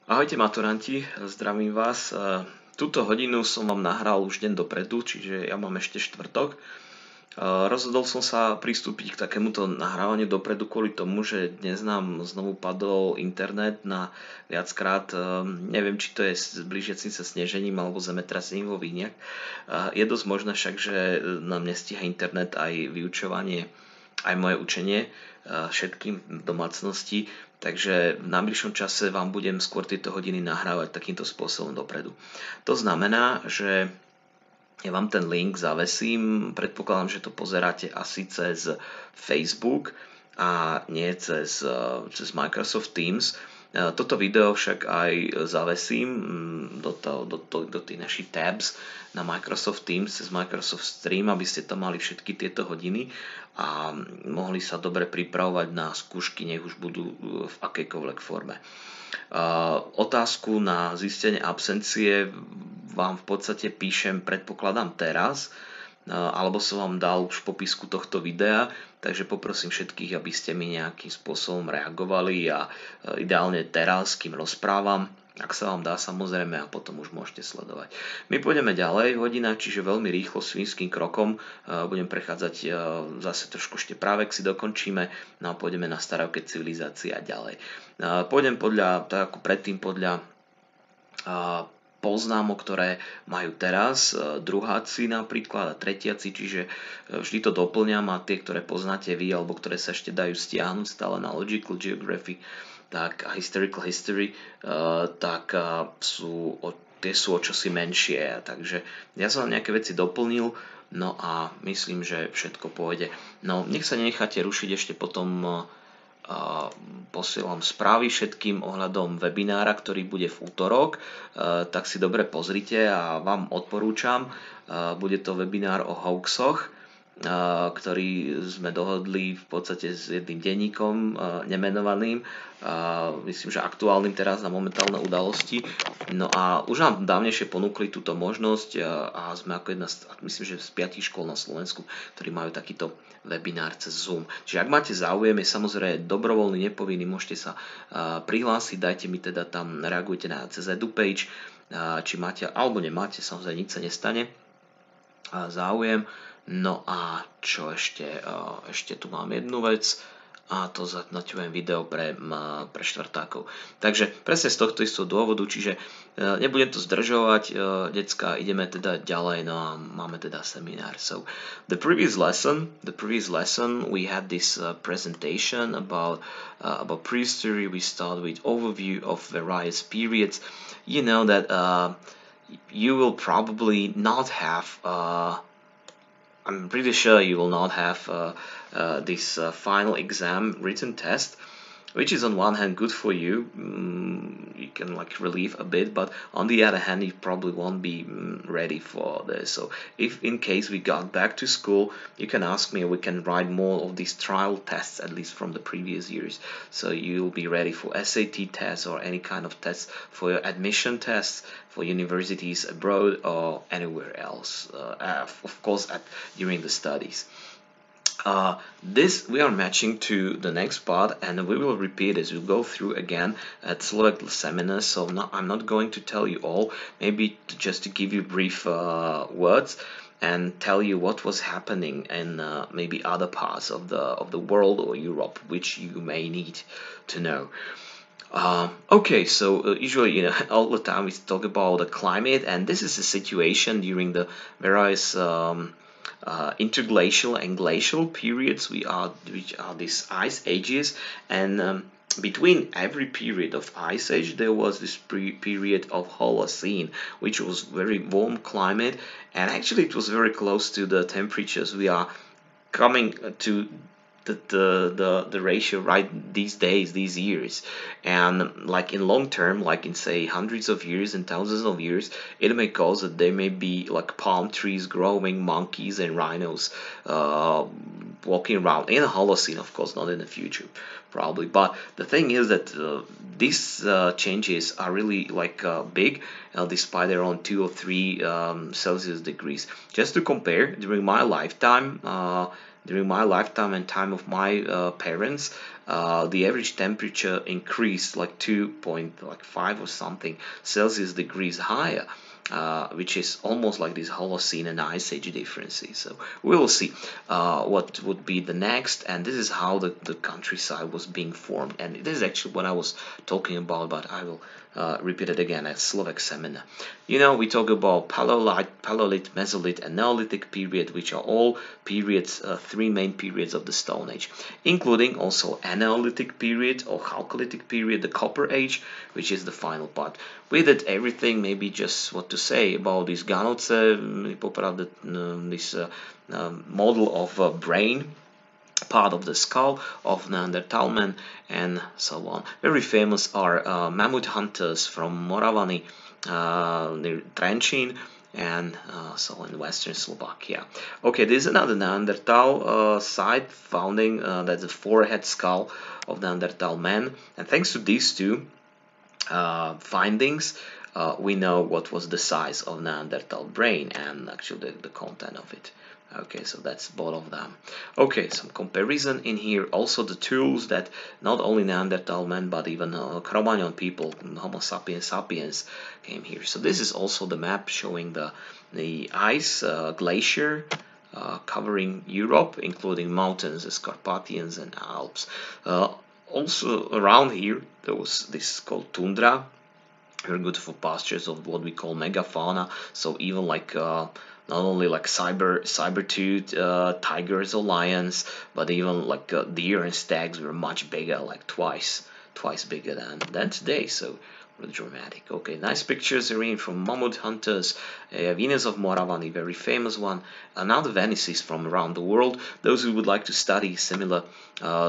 Ahojte maturanti, zdravím vás. Túto hodinu som vám nahral už deň dopredu, čiže ja mám ešte štvrtok. Rozhodol som sa pristúpiť k takémuto nahrávaniu dopredu kvôli tomu, že dnes nám znovu padol internet na viackrát. Neviem, či to je s blížiacim sa snežením alebo zemetrasením vo Víniach. Je dosť možné však, že nám nestíha internet aj vyučovanie, aj moje učenie všetkým v domácnosti. Takže v najbližšom čase vám budem skôr tieto hodiny nahrávať takýmto spôsobom dopredu. To znamená, že ja vám ten link zavesím, predpokladám, že to pozeráte asi cez Facebook a nie cez Microsoft Teams. Toto video však aj zavesím do tých našich tabs na Microsoft Teams cez Microsoft Stream, aby ste tam mali všetky tieto hodiny a mohli sa dobre pripravovať na skúšky, nech už budú v akejkoľvek forme. Otázku na zistenie absencie vám v podstate píšem, predpokladám teraz, alebo som vám dal už v popisku tohto videa, takže poprosím všetkých, aby ste mi nejakým spôsobom reagovali a ideálne teraz, kým rozprávam, ak sa vám dá samozrejme, a potom už môžete sledovať. My pôjdeme ďalej hodina, čiže veľmi rýchlo svinským krokom budem prechádzať zase trošku ešte právek si dokončíme, no a pôjdeme na starovké civilizácie a ďalej. Pôjdem tak ako predtým podľa poznámok, ktoré majú teraz druháci napríklad a tretiaci, čiže vždy to doplňam a tie, ktoré poznáte vy alebo ktoré sa ešte dajú stiahnuť stále na Logical Geography, tak Historical History, tak tie sú o čosi menšie, takže ja som nejaké veci doplnil, no a myslím, že všetko pôjde. No, nech sa nenecháte rušiť, ešte potom posielam správy všetkým ohľadom webinára, ktorý bude v útorok, tak si dobre pozrite a vám odporúčam. Bude to webinár o hoaxoch, ktorý sme dohodli v podstate s jedným denníkom nemenovaným, myslím, že aktuálnym teraz na momentálne udalosti. No a už nám dávnejšie ponúkli túto možnosť a sme ako jedna myslím, že z 5 škôl na Slovensku, ktorí majú takýto webinár cez Zoom. Čiže ak máte záujem, je samozrejme dobrovoľný, nepovinný, môžete sa prihlásiť, dajte mi teda tam, reagujte na cez EduPage, či máte alebo nemáte, samozrejme nič sa nestane, záujem. No a čo ešte? Ešte tu mám jednu vec a to naťujem video pre štvrtákov. Takže presne z tohto istého dôvodu, čiže nebudem to zdržovať, decka, ideme teda ďalej, no a máme teda seminár. So the previous lesson we had this presentation about prehistory. We start with overview of various periods. You know that you will probably not have I'm pretty sure you will not have this final exam written test, which is on one hand good for you. You can like relieve a bit, but on the other hand, you probably won't be ready for this. So if in case we got back to school, you can ask me, we can write more of these trial tests, at least from the previous years. So you'll be ready for SAT tests or any kind of tests for your admission tests for universities abroad or anywhere else, of course during the studies. This we are matching to the next part, and we will repeat as we go through again at Slovak seminars. So I'm not going to tell you all, maybe just to give you brief words and tell you what was happening in maybe other parts of the world or Europe, which you may need to know. Okay, so usually, all the time we talk about the climate, and this is the situation during the various interglacial and glacial periods, which are these ice ages, and between every period of ice age there was this period of Holocene, which was very warm climate, and actually it was very close to the temperatures we are coming to the ratio right these days, these years. And like in long term, like in say hundreds of years and thousands of years, it may cause that there may be like palm trees growing, monkeys and rhinos walking around in a Holocene, of course, not in the future probably. But the thing is that these changes are really like big, despite their own 2 or 3 Celsius degrees. Just to compare, during my lifetime and time of my parents, the average temperature increased like 2.5 or something Celsius degrees higher. Which is almost like this Holocene and Ice Age differences. So we will see what would be the next, and this is how the countryside was being formed. And this is actually what I was talking about, but I will repeat it again as Slovak seminar. You know, we talk about Paleolith, Mesolith, and Neolithic period, which are all periods, three main periods of the Stone Age, including also Neolithic period or Chalcolithic period, the Copper Age, which is the final part. With it, everything, maybe just what to say about this Ganoce, this model of brain, part of the skull of Neanderthal man, and so on. Very famous are mammoth hunters from Moravani near Trenčín, and so in western Slovakia. Okay, this is another Neanderthal site founding that's the forehead skull of Neanderthal man, and thanks to these two findings, we know what was the size of Neanderthal brain and actually the content of it. Okay, so that's both of them. Okay, some comparison in here. Also the tools that not only Neanderthal men but even Cro-Magnon people, Homo sapiens sapiens, came here. So this is also the map showing the ice glacier covering Europe, including mountains, the Carpathians and Alps. Also around here there was this called tundra, very good for pastures of what we call megafauna. So even like not only like saber-toothed tigers or lions, but even like deer and stags were much bigger, like twice bigger than today. So really dramatic. Okay, nice pictures here from mammoth hunters. Venus of Moravani, very famous one. Another Venices from around the world. Those who would like to study similar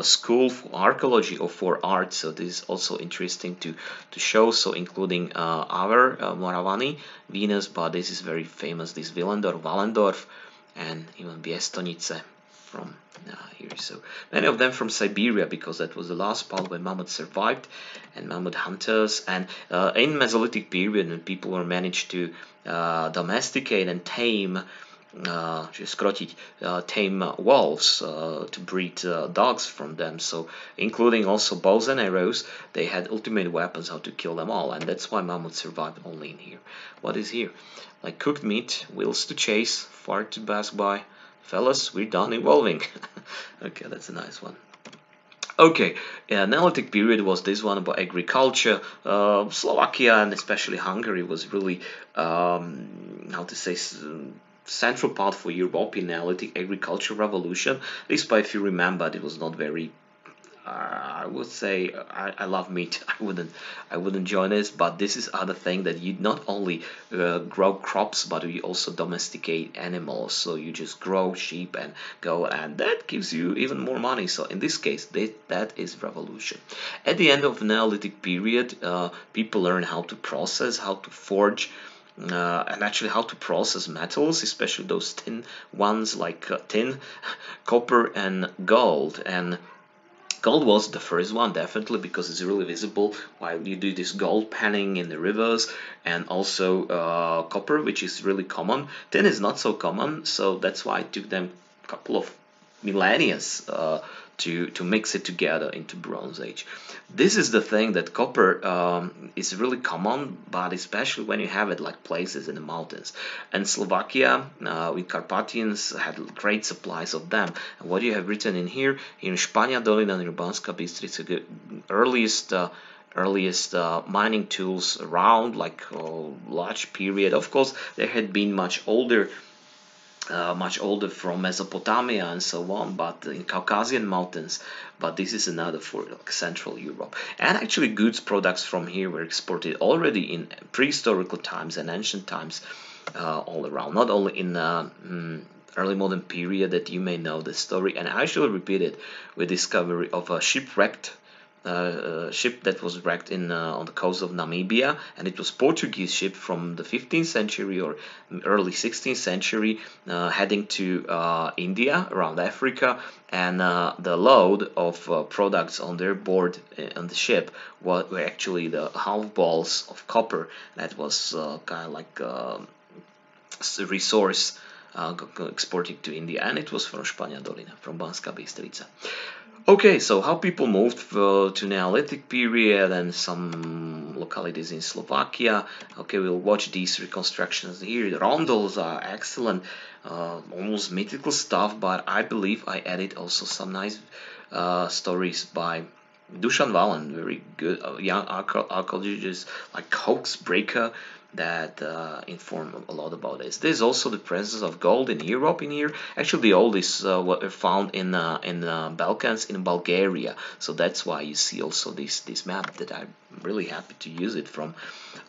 school for archaeology or for art, so this is also interesting to show. So including our Moravani Venus, but this is very famous, this Wallendorf, and even Biestonice from here. So many of them from Siberia, because that was the last part where mammoths survived, and mammoth hunters. And in Mesolithic period, when people were managed to domesticate and tame wolves to breed dogs from them, so including also bows and arrows, they had ultimate weapons how to kill them all, and that's why mammoths survived only in here. What is here? Like cooked meat, wheels to chase, fire to pass by. Fellas, we're done evolving. Okay, that's a nice one. Okay, Neolithic period was this one about agriculture. Slovakia and especially Hungary was really, how to say, central part for European Neolithic agricultural revolution. Despite, if you remember, it was not very. I would say I love meat. I wouldn't join this, but this is other thing that you not only grow crops, but you also domesticate animals. So you just grow sheep and go, and that gives you even more money. So in this case, that is revolution. At the end of the Neolithic period, people learn how to process, how to forge. And actually how to process metals, especially those tin ones like tin, copper, and gold. And gold was the first one, definitely, because it's really visible while you do this gold panning in the rivers, and also copper, which is really common. Tin is not so common, so that's why it took them a couple of millennia to mix it together into Bronze Age. This is the thing that copper is really common, but especially when you have it like places in the mountains. And Slovakia, with Carpathians, had great supplies of them. And what you have written in here, in Špania Dolina near Banská Bystrica, the earliest mining tools around, like large period. Of course, there had been much older from Mesopotamia and so on, but in Caucasian mountains. But this is another for like Central Europe. And actually, goods products from here were exported already in prehistorical times and ancient times all around. Not only in early modern period that you may know the story. And I shall repeat it with discovery of a shipwrecked ship that was wrecked on the coast of Namibia, and it was Portuguese ship from the 15th century or early 16th century heading to India, around Africa, and the load of products on their board on the ship were actually the half balls of copper that was kind of like a resource exported to India, and it was from Špania Dolina, from Banská Bystrica. Okay, so how people moved to Neolithic period and some localities in Slovakia. Okay, we'll watch these reconstructions here. The rondels are excellent, almost mythical stuff, but I believe I added also some nice stories by Dusan Valen, very good young archaeologist, like hoax breaker, that inform a lot about this. There's also the presence of gold in Europe in here. Actually, the old is what are found in Balkans, in Bulgaria. So that's why you see also this map that I'm really happy to use it from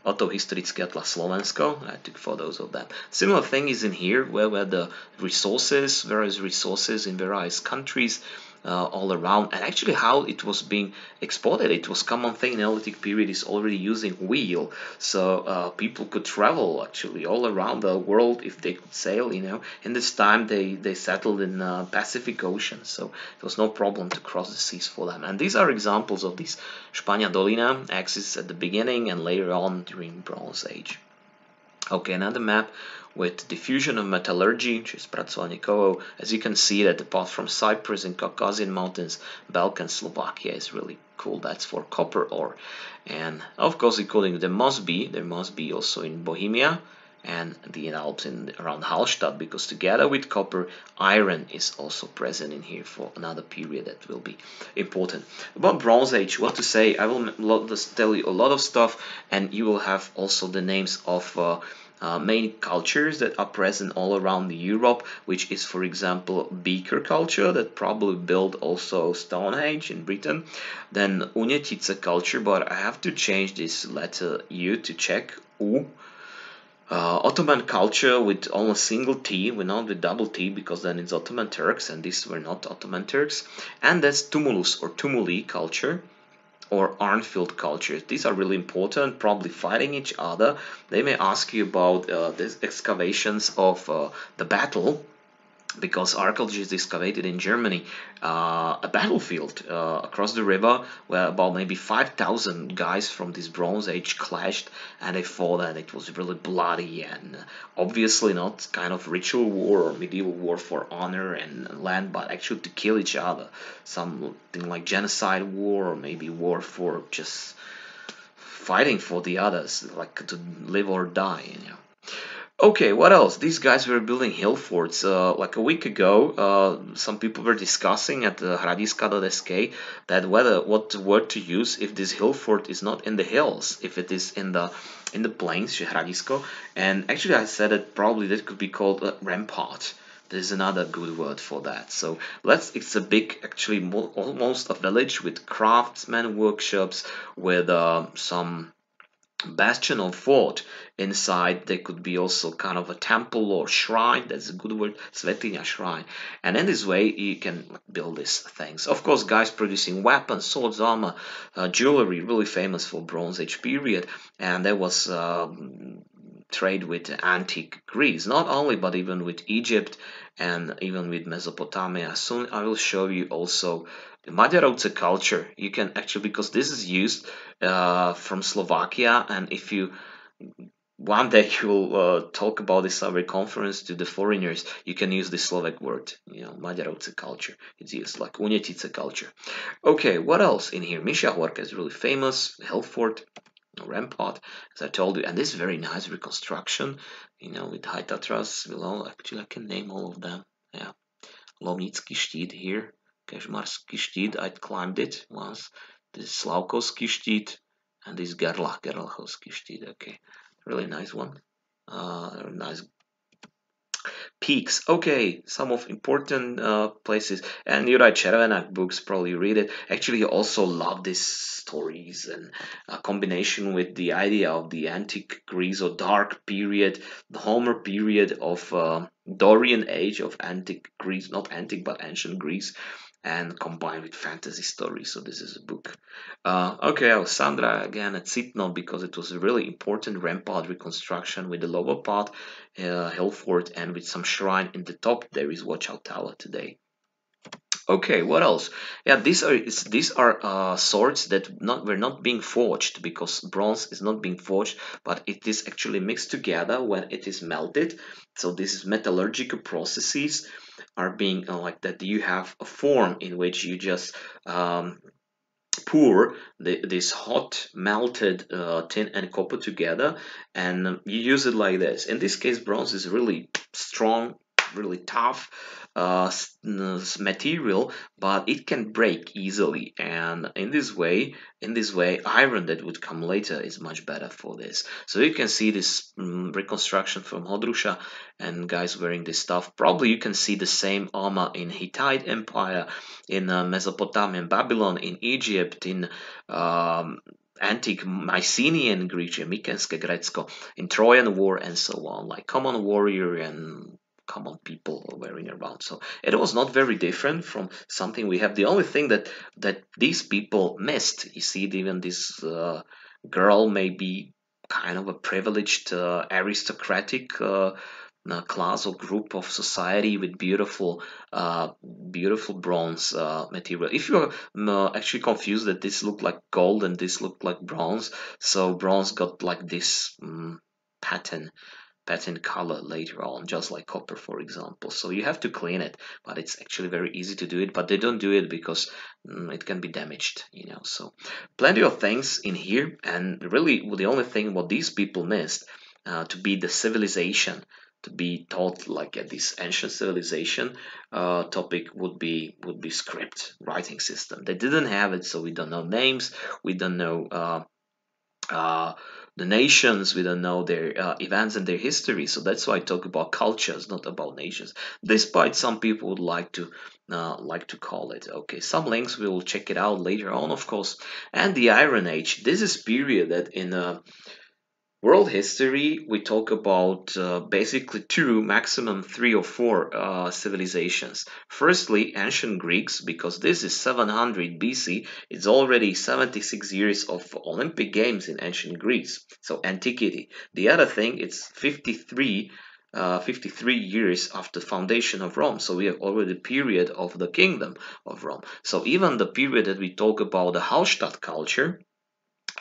Oto Historické atlas Slovensko. I took photos of that. Similar thing is in here where the resources, various resources in various countries all around, and actually how it was being exported. It was common thing in Neolithic period is already using wheel, so people could travel actually all around the world if they could sail. In this time they settled in Pacific Ocean, so it was no problem to cross the seas for them. And these are examples of this Špania Dolina axis at the beginning and later on during Bronze Age. Okay, another map with diffusion of metallurgy, či spracovanie kovov. As you can see that apart from Cyprus and Caucasian mountains, Balkan Slovakia is really cool. That's for copper ore. And of course, according there must be also in Bohemia and the Alps around Hallstatt, because together with copper, iron is also present in here for another period that will be important. About Bronze Age, what to say? I will just tell you a lot of stuff, and you will have also the names of main cultures that are present all around Europe, which is, for example, Beaker culture that probably built also Stonehenge in Britain. Then Unetice culture, but I have to change this letter U to Czech, U. Ottoman culture with almost single T, not with double T, because then it's Ottoman Turks, and these were not Ottoman Turks. And that's Tumulus or Tumuli culture, or Arnfield cultures. These are really important, probably fighting each other. They may ask you about the excavations of the battle, because archaeologists excavated in Germany a battlefield across the river where about maybe 5,000 guys from this Bronze Age clashed, and they fought, and it was really bloody and obviously not kind of ritual war or medieval war for honor and land, but actually to kill each other. Something like genocide war, or maybe war for just fighting for the others, like to live or die. Okay, what else? These guys were building hill forts. Like a week ago, some people were discussing at the Hradiska.sk that what word to use if this hill fort is not in the hills, if it is in the plains, Hradisko. And actually, I said that probably that could be called a rampart. There's another good word for that. So it's a big, actually almost a village with craftsman workshops, with some bastion or fort. Inside there could be also kind of a temple or shrine. That's a good word, Svetinya shrine. And in this way you can build these things. Of course, guys producing weapons, swords, armor, jewelry, really famous for Bronze Age period. And there was trade with antique Greece, not only but even with Egypt and even with Mesopotamia. Soon I will show you also the Magyarovce culture. You can actually, because this is used from Slovakia, and if you one day you will talk about this every conference to the foreigners, you can use the Slovak word, Magyarovce culture. It's used like Unetice culture. Okay, what else in here? Misha Horka is really famous, Hellfort, rampart, as I told you, and this very nice reconstruction, with high Tatras below. Actually, I can name all of them. Yeah, Lomnický štít here, Kežmarský štít, I climbed it once. This is Slavkovský štít, and this Gerlachovský štít. Okay, really nice one. Nice peaks. Okay, some of important places. And Juraj Červenak books, probably read it. Actually, I also love these stories and a combination with the idea of the antique Greece or dark period, the Homer period of Dorian age of antique Greece, not antique but ancient Greece, and combined with fantasy stories. So this is a book. Okay, Alessandra again at Sitno, because it was a really important rampart reconstruction with the lower part, hill fort, and with some shrine in the top. There is Watchout Tower today. Okay, what else? Yeah, these are swords that were not being forged, because bronze is not being forged, but it is actually mixed together when it is melted. So this is metallurgical processes. are being like that. You have a form in which you just pour this hot melted tin and copper together, and you use it like this. In this case, bronze is really strong, really tough material, but it can break easily, and in this way iron that would come later is much better for this. So you can see this reconstruction from Hodrusha, and guys wearing this stuff. Probably you can see the same armor in Hittite Empire, in Mesopotamia, Babylon, in Egypt, in antique Mycenaean Greece, Mykenské Grécko, in Trojan War, and so on, like common warrior and common people wearing around. So it was not very different from something we have. The only thing that these people missed, you see, even this girl may be kind of a privileged aristocratic class or group of society with beautiful bronze material. If you're actually confused that this looked like gold and this looked like bronze, so bronze got like this pattern color later on, just like copper, for example. So you have to clean it, but it's actually very easy to do it, but they don't do it because it can be damaged, you know. So plenty of things in here, and really the only thing what these people missed to be the civilization, to be taught like at this ancient civilization topic would be script writing system. They didn't have it, so we don't know names, we don't know the nations, we don't know their events and their history. So that's why I talk about cultures, not about nations, despite some people would like to call it. Okay, some links, we will check it out later on, of course. And the Iron Age, this is period that in world history, we talk about basically two, maximum three or four civilizations. Firstly, ancient Greeks, because this is 700 BC. It's already 76 years of Olympic Games in ancient Greece, so antiquity. The other thing, it's 53 years after foundation of Rome. So we have already the period of the kingdom of Rome. So even the period that we talk about the Hallstatt culture,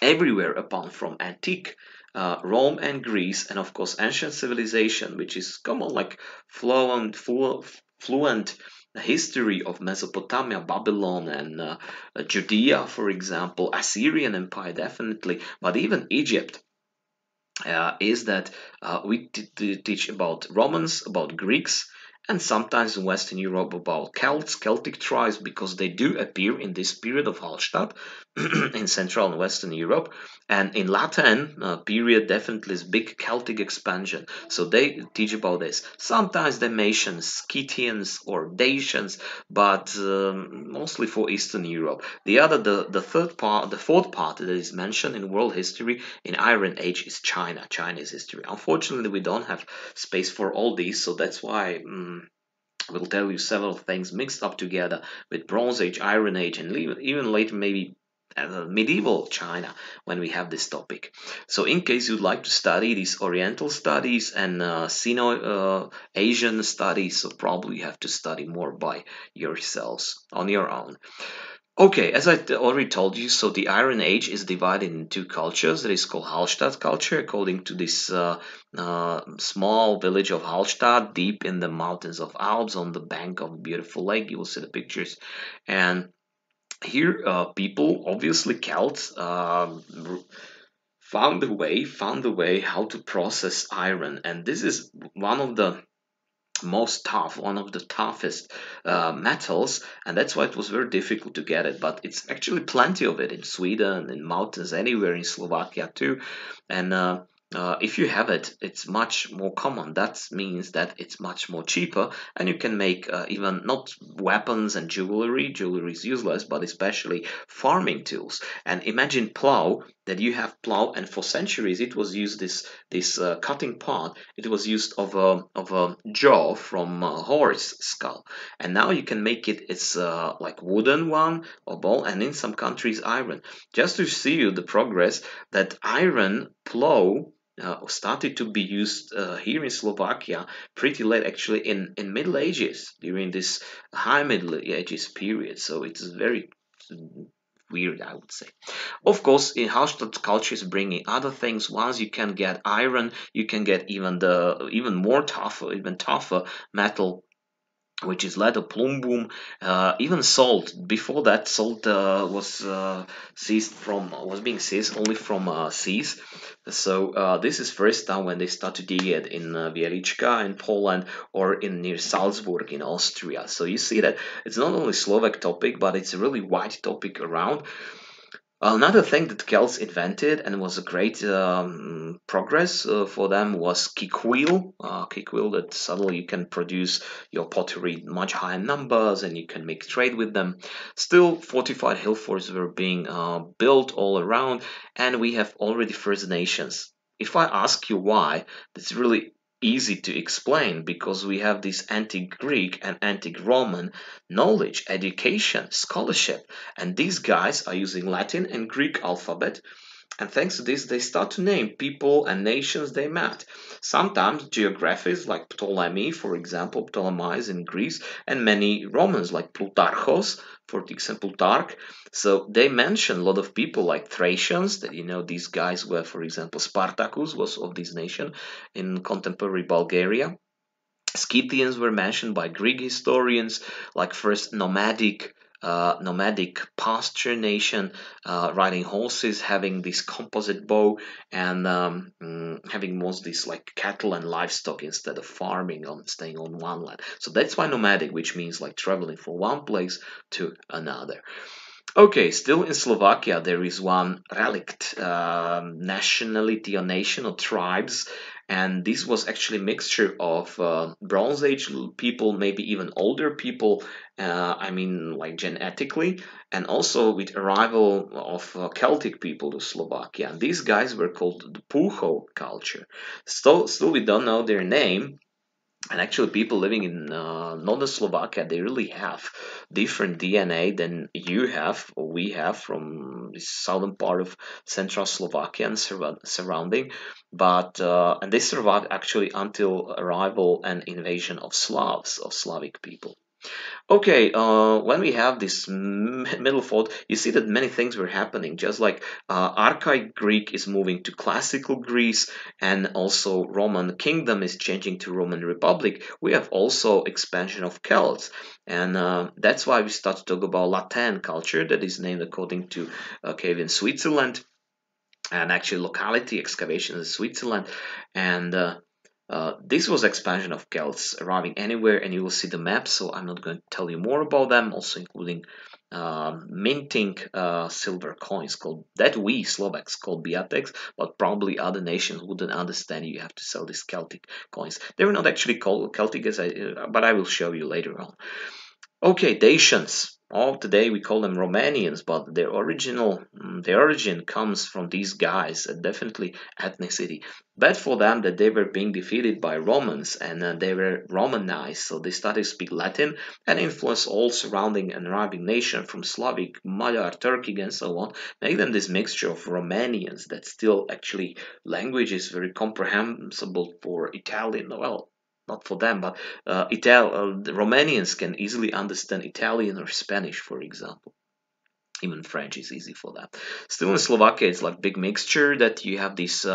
everywhere apart from antique Rome and Greece, and of course ancient civilization, which is common like fluent history of Mesopotamia, Babylon, and Judea, for example, Assyrian Empire, definitely, but even Egypt. Is that we teach about Romans, about Greeks, and sometimes in Western Europe about Celts, Celtic tribes, because they do appear in this period of Hallstatt in Central and Western Europe. And in Latin period, definitely is big Celtic expansion. So they teach about this. Sometimes they mention Scythians or Dacians, but mostly for Eastern Europe. The fourth part that is mentioned in world history in Iron Age is China, Chinese history. Unfortunately, we don't have space for all these, so that's why we'll tell you several things mixed up together with Bronze Age, Iron Age, and even later maybe medieval China when we have this topic. So in case you'd like to study these Oriental studies and Sino-Asian studies, so probably you have to study more by yourselves on your own. Okay, as I already told you, so the Iron Age is divided in two cultures. That is called Hallstatt culture, according to this small village of Hallstatt, deep in the mountains of Alps, on the bank of a beautiful lake. You will see the pictures. And here, people, obviously Celts, found a way how to process iron. And this is one of the one of the toughest metals, and that's why it was very difficult to get it. But it's actually plenty of it in Sweden, in mountains, anywhere in Slovakia too. And if you have it, it's much more common. That means that it's much more cheaper, and you can make even not weapons and jewelry. Jewelry is useless, but especially farming tools. And imagine plow, that you have plow, and for centuries it was used this cutting part. It was used of a jaw from a horse skull, and now you can make it. It's like wooden one or ball, and in some countries iron. Just to see you the progress that iron plow started to be used here in Slovakia pretty late, actually in Middle Ages, during this high Middle Ages period. So it's very weird, I would say. Of course, in Hallstatt culture is bringing other things. Once you can get iron, you can get even more tougher, even tougher metal which is lead or plumbum, even salt. Before that, salt was being seized only from seas. So this is first time when they start to dig it in Wieliczka in Poland or in near Salzburg in Austria. So you see that it's not only Slovak topic, but it's a really wide topic around. Another thing that Celts invented and was a great progress for them was kick wheel. Kick wheel that suddenly you can produce your pottery in much higher numbers and you can make trade with them. Still, fortified hill forts were being built all around, and we have already First Nations. If I ask you why, it's really easy to explain because we have this antique Greek and antique Roman knowledge, education, scholarship, and these guys are using Latin and Greek alphabet, and thanks to this, they start to name people and nations they met. Sometimes geographies like Ptolemy, for example, Ptolemais in Greece, and many Romans like Plutarchos, for example, Plutarch. So they mention a lot of people like Thracians, that these guys were, for example, Spartacus was of this nation in contemporary Bulgaria. Scythians were mentioned by Greek historians, like first nomadic pasture nation, riding horses, having this composite bow, and having most these like cattle and livestock instead of farming on staying on one land. So that's why nomadic, which means like traveling from one place to another. Okay, still in Slovakia, there is one relict nationality or nation or tribes, and this was actually a mixture of Bronze Age people, maybe even older people. I mean, like genetically, and also with arrival of Celtic people to Slovakia. And these guys were called the Puho culture. Still, we don't know their name, and actually, people living in northern Slovakia, they really have different DNA than you have or we have from the southern part of central Slovakia and surrounding. But and they survived actually until arrival and invasion of Slavs, of Slavic people. Okay, when we have this middle fold, you see that many things were happening. Just like archaic Greek is moving to classical Greece, and also Roman kingdom is changing to Roman Republic. We have also expansion of Celts, and that's why we start to talk about Latin culture that is named according to a cave in Switzerland, and actually locality excavations in Switzerland, and this was expansion of Celts arriving anywhere, and you will see the map, so I'm not going to tell you more about them, also including minting silver coins called that we Slovaks call biatex, but probably other nations wouldn't understand you have to sell these Celtic coins. They were not actually called Celtic, but I will show you later on. Okay, Dacians. Oh, today we call them Romanians, but their origin comes from these guys, definitely ethnicity. Bad for them that they were being defeated by Romans and they were Romanized, so they started to speak Latin and influence all surrounding and arriving nation from Slavic, Magyar, Turkic, and so on, make them this mixture of Romanians that still actually language is very comprehensible for Italian. Well, not for them, but the Romanians can easily understand Italian or Spanish, for example. Even French is easy for them. Still in Slovakia, it's like big mixture that you have this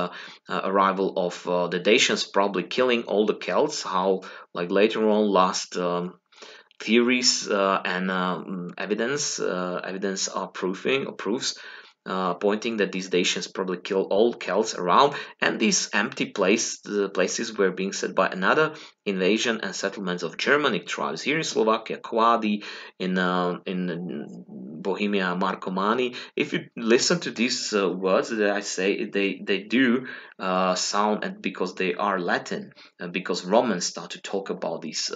arrival of the Dacians probably killing all the Celts. How like later on last theories and evidence are proving or proofs pointing that these Dacians probably killed all Celts around, and these empty places were being set by another invasion and settlements of Germanic tribes. Here in Slovakia, Quadi, in Bohemia, Markomani. If you listen to these words that I say, they do sound, and because they are Latin, because Romans start to talk about these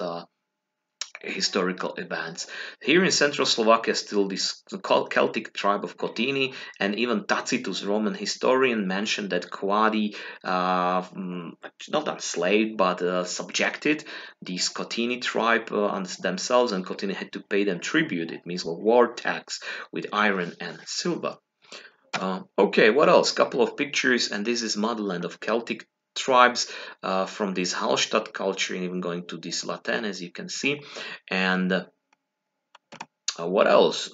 historical events. Here in central Slovakia, still this Celtic tribe of Cotini, and even Tacitus, Roman historian, mentioned that Quadi not enslaved but subjected these Cotini tribe themselves, and Cotini had to pay them tribute. It means a war tax with iron and silver. Okay, what else? Couple of pictures, and this is motherland of Celtic tribes from this Hallstatt culture, and even going to this Latin, as you can see. And what else?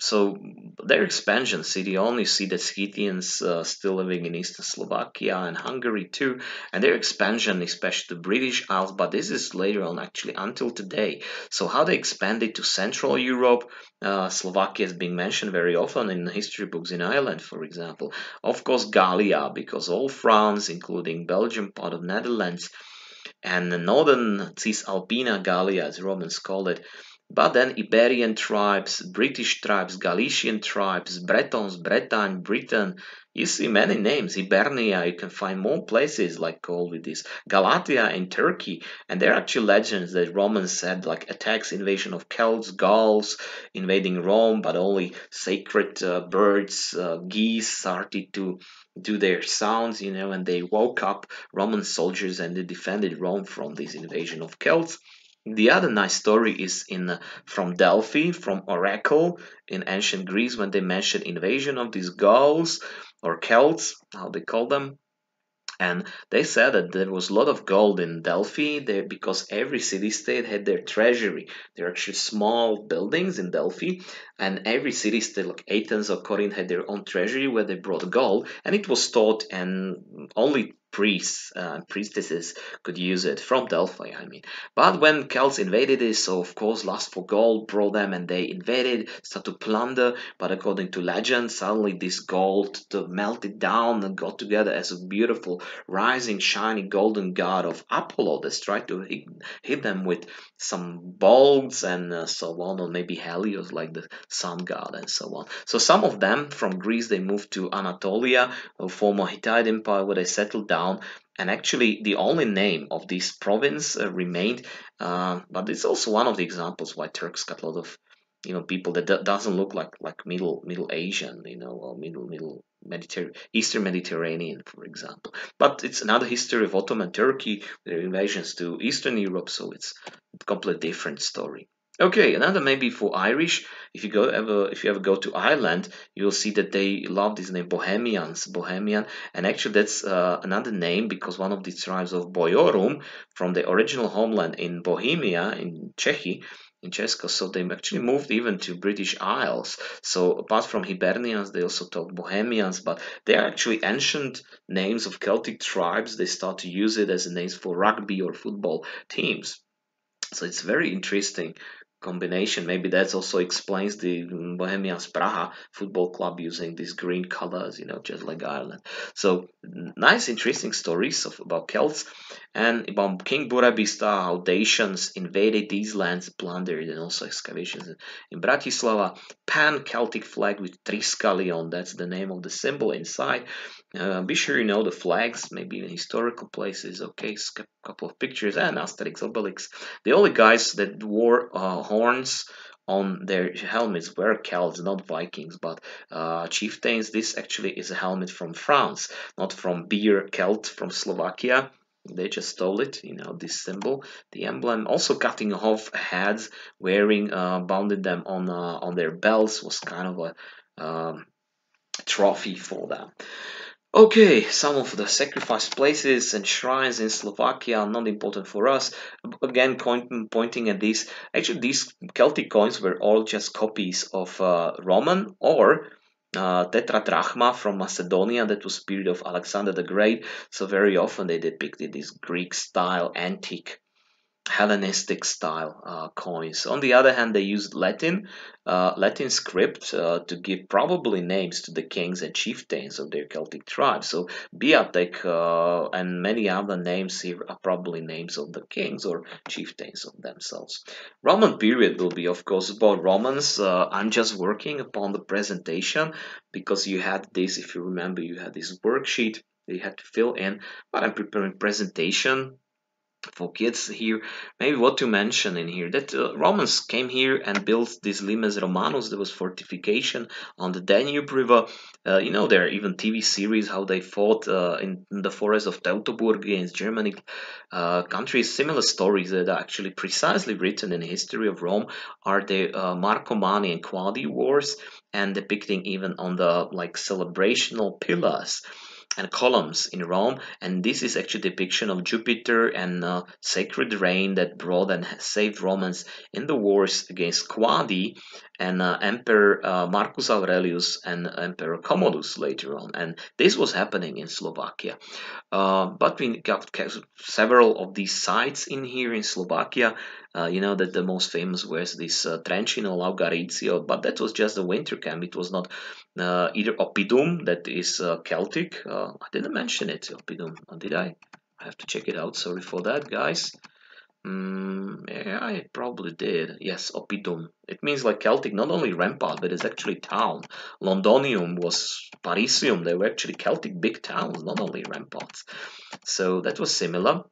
So their expansion, see, you only see the Scythians still living in eastern Slovakia and Hungary too, and their expansion, especially the British Isles, but this is later on actually until today. So how they expanded to Central Europe, Slovakia is being mentioned very often in history books in Ireland, for example. Of course, Gallia, because all France, including Belgium, part of Netherlands, and the northern Cisalpina Gallia, as Romans called it. But then Iberian tribes, British tribes, Galician tribes, Bretons, Bretagne, Britain. You see many names. Hibernia, you can find more places like called with this. Galatia in Turkey. And there are actually legends that Romans had like attacks, invasion of Celts, Gauls, invading Rome, but only sacred birds, geese started to do their sounds, and they woke up Roman soldiers and they defended Rome from this invasion of Celts. The other nice story is in from Delphi, from Oracle in ancient Greece, when they mention invasion of these Gauls or Celts, how they call them. And they said that there was a lot of gold in Delphi there because every city state had their treasury. There are actually small buildings in Delphi, and every city state, like Athens or Corinth, had their own treasury where they brought gold, and it was stored, and only priests and priestesses could use it from Delphi, I mean. But when Celts invaded it, so of course lust for gold brought them, and they invaded, started to plunder. But according to legend, suddenly this gold melted down and got together as a beautiful rising, shining golden god of Apollo that's tried to hit them with some bolts and so on, or maybe Helios, like the sun god, and so on. So some of them from Greece they moved to Anatolia, a former Hittite empire, where they settled down. And actually, the only name of this province remained, but it's also one of the examples why Turks got a lot of people that doesn't look like Middle Asian, or middle Eastern Mediterranean, for example. But it's another history of Ottoman Turkey, their invasions to Eastern Europe, so it's a completely different story. Okay, another maybe for Irish. If you ever go to Ireland, you'll see that they love this name Bohemians, Bohemian, and actually that's another name because one of the tribes of Bojorum from the original homeland in Bohemia in Czechy, in Česko, so they actually moved even to British Isles. So apart from Hibernians, they also talk Bohemians, but they are actually ancient names of Celtic tribes. They start to use it as names for rugby or football teams. So it's very interesting combination. Maybe that also explains the Bohemians Praha football club using these green colors, just like Ireland. So nice, interesting stories about Celts and about King Burabista, how Dacians invaded these lands, plundered, and also excavations in Bratislava. Pan-Celtic flag with Triskelion, that's the name of the symbol inside. Be sure you know the flags, maybe in historical places. Okay, a couple of pictures and Asterix, Obelix. The only guys that wore horns on their helmets were Celts, not Vikings, but chieftains. This actually is a helmet from France, not from Beer Celt from Slovakia. They just stole it, this symbol, the emblem. Also, cutting off heads, wearing, bounded them on their belts was kind of a trophy for them. Okay, some of the sacrifice places and shrines in Slovakia are not important for us. Again, pointing at this, actually, these Celtic coins were all just copies of Roman or tetradrachma from Macedonia. That was period of Alexander the Great. So very often they depicted this Greek style, antique Hellenistic style coins. On the other hand, they used Latin script to give probably names to the kings and chieftains of their Celtic tribes. So Beatek and many other names here are probably names of the kings or chieftains of themselves. Roman period will be, of course, about Romans. I'm just working upon the presentation because you had this, if you remember, you had this worksheet that you had to fill in, but I'm preparing presentation for kids here. Maybe what to mention in here that Romans came here and built this Limes Romanus. There was fortification on the Danube River. There are even TV series how they fought in the forest of Teutoburg against Germanic countries. Similar stories that are actually precisely written in the history of Rome are the Marcomanni and Quadi wars, and depicting even on the celebrational pillars and columns in Rome, and this is actually a depiction of Jupiter and sacred rain that brought and saved Romans in the wars against Quadi and Emperor Marcus Aurelius and Emperor Commodus later on, and this was happening in Slovakia. But we got several of these sites in here in Slovakia. You know that the most famous was this Trencino Laugaricio, but that was just a winter camp. It was not either Oppidum, that is Celtic. I didn't mention it, Oppidum, did I? I have to check it out. Sorry for that, guys. Yeah, I probably did. Yes, Oppidum. It means like Celtic, not only rampart, but it's actually town. Londonium was Parisium. They were actually Celtic big towns, not only ramparts. So that was similar.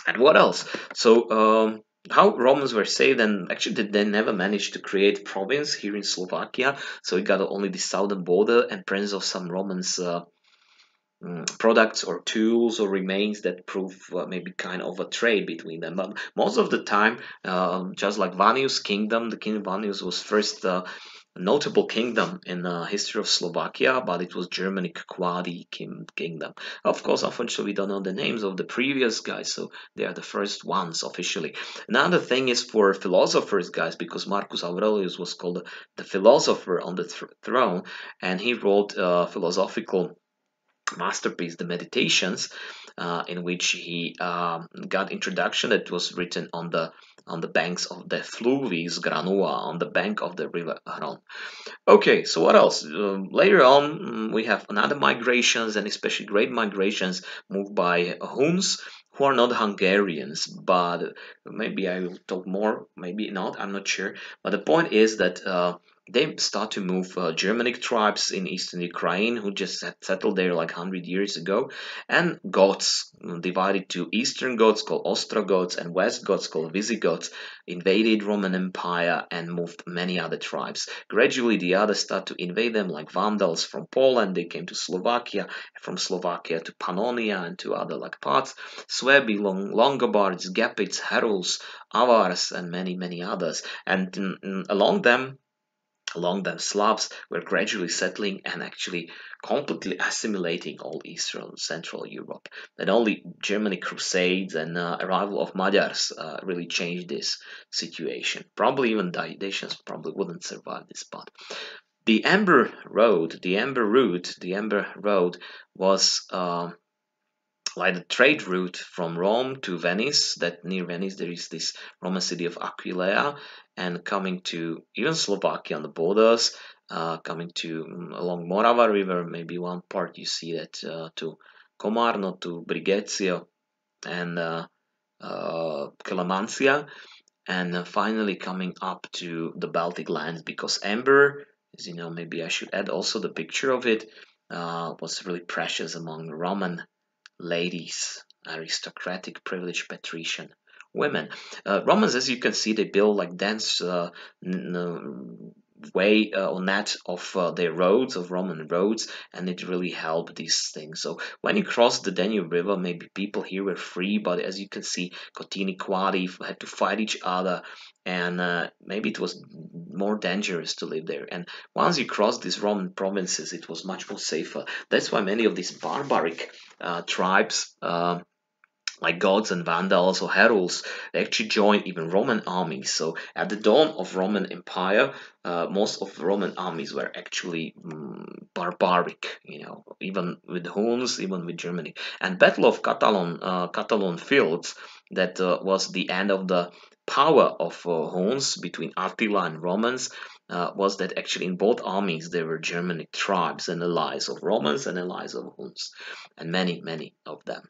And what else? So how Romans were saved, and actually they never managed to create province here in Slovakia. So it got only the southern border and presence of some Romans products or tools or remains that prove maybe kind of a trade between them. But most of the time, just like Vanius kingdom, the king Vanius was first notable kingdom in the history of Slovakia, but it was Germanic Quadi kingdom. Of course, unfortunately, we don't know the names of the previous guys, so they are the first ones officially. Another thing is for philosophers, guys, because Marcus Aurelius was called the philosopher on the throne, and he wrote philosophical masterpiece, the Meditations, in which he got introduction that was written on the banks of the Fluvis Granua, on the bank of the river Hron. Okay, so what else? Later on, we have another migrations, and especially great migrations moved by Huns, who are not Hungarians, but maybe I will talk more, maybe not, I'm not sure. But the point is that they start to move Germanic tribes in eastern Ukraine who just had settled there like 100 years ago, and Goths divided to eastern Goths called Ostrogoths and west Goths called Visigoths invaded Roman Empire and moved many other tribes. Gradually, the others start to invade them, like Vandals from Poland. They came to Slovakia, from Slovakia to Pannonia and to other like parts. Suebi, Longobards, Gepids, Heruls, Avars, and many others. And along them Slavs were gradually settling and actually completely assimilating all Eastern Central Europe. Then only Germanic crusades and arrival of Magyars really changed this situation. Probably even Dacians probably wouldn't survive this spot. The Amber Road, the Amber Road was like the trade route from Rome to Venice. That near Venice there is this Roman city of Aquileia, and coming to even Slovakia on the borders, coming to along Morava River, maybe one part you see that to Komarno, to Brigecio, and Calamancia, and finally coming up to the Baltic lands, because amber, as you know, maybe I should add also the picture of it, was really precious among Roman ladies, aristocratic, privileged patrician women. Romans, as you can see, they build like dense way or net of their roads, of Roman roads, and it really helped these things. So when you cross the Danube River, maybe people here were free, but as you can see, Cotini Quadi had to fight each other, and maybe it was more dangerous to live there. And once you cross these Roman provinces, it was much more safer. That's why many of these barbaric tribes, like Goths and Vandals or Heruls, they actually joined even Roman armies. So at the dawn of Roman Empire, most of the Roman armies were actually barbaric, you know, even with Huns, even with Germany. And Battle of Catalan Fields, that was the end of the power of Huns between Attila and Romans, was that actually in both armies there were Germanic tribes and allies of Romans and allies of Huns, and many of them.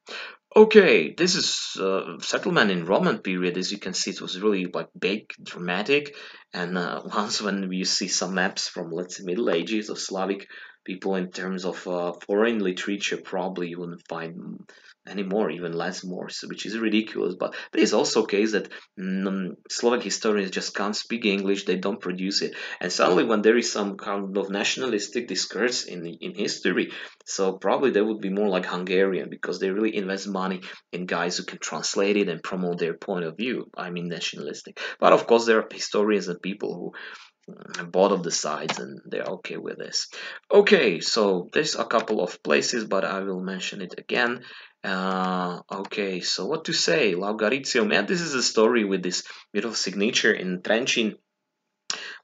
Okay, this is settlement in Roman period. As you can see, it was really like big, dramatic. And once when you see some maps from, let's say, Middle Ages of Slavic people in terms of foreign literature, probably you wouldn't find any more, even less more, so, which is ridiculous. But there is also a case that Slovak historians just can't speak English, they don't produce it. And suddenly when there is some kind of nationalistic discourse in history, so probably they would be more like Hungarian, because they really invest money in guys who can translate it and promote their point of view. I mean nationalistic. But of course there are historians and people who both of the sides, and they're okay with this. Okay, so there's a couple of places, but I will mention it again. Okay, so what to say? Laugaritium. Yeah, this is a story with this beautiful signature in Trenchin.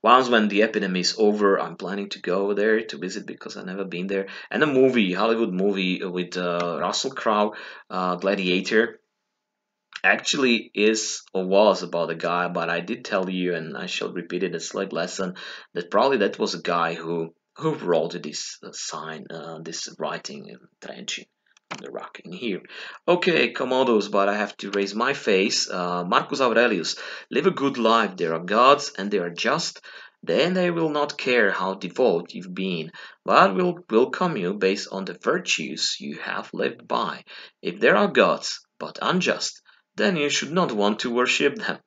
Once when the epidemic is over, I'm planning to go there to visit because I've never been there. And a movie, Hollywood movie with Russell Crowe, Gladiator, actually is or was about a guy, but I did tell you, and I shall repeat it as slight lesson, that probably that was a guy who wrote this sign, this writing in Trenchin, the rock in here. Okay, Commodos, but I have to raise my face. Marcus Aurelius, live a good life. There are gods, and they are just. Then they will not care how devout you've been, but will welcome you based on the virtues you have lived by. If there are gods, but unjust, then you should not want to worship them.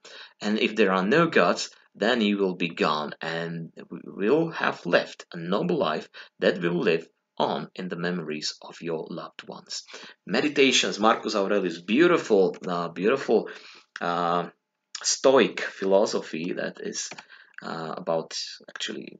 And if there are no gods, then you will be gone and will have left a noble life that will live on in the memories of your loved ones. Meditations, Marcus Aurelius, beautiful uh, Stoic philosophy that is about actually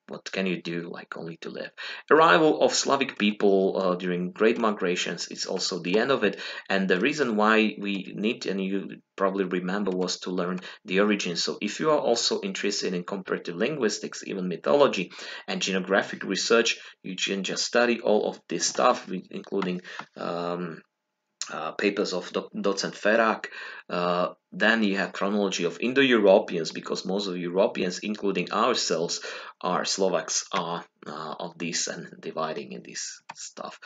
what can you do like only to live. Arrival of Slavic people during great migrations is also the end of it, and the reason why we need, and you probably remember, was to learn the origins. So if you are also interested in comparative linguistics, even mythology and geographic research, you can just study all of this stuff, including papers of Docent Ferak. Then you have Chronology of Indo-Europeans, because most of Europeans, including ourselves, are Slovaks, are of this and dividing in this stuff.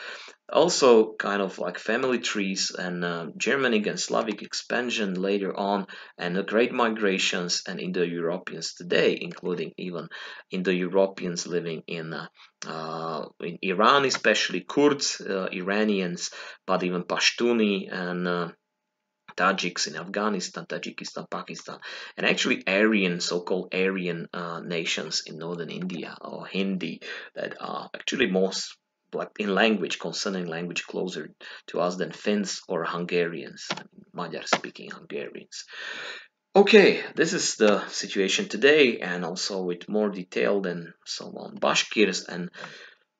Also, kind of like family trees and Germanic and Slavic expansion later on, and the great migrations and Indo-Europeans today, including even Indo-Europeans living in Iran, especially Kurds, Iranians, but even Pashtuni and Tajiks in Afghanistan, Tajikistan, Pakistan, and actually Aryan, so-called Aryan nations in northern India, or Hindi, that are actually most like in language, concerning language, closer to us than Finns or Hungarians, Magyar-speaking Hungarians. Okay, this is the situation today, and also with more detail than so on. Bashkirs and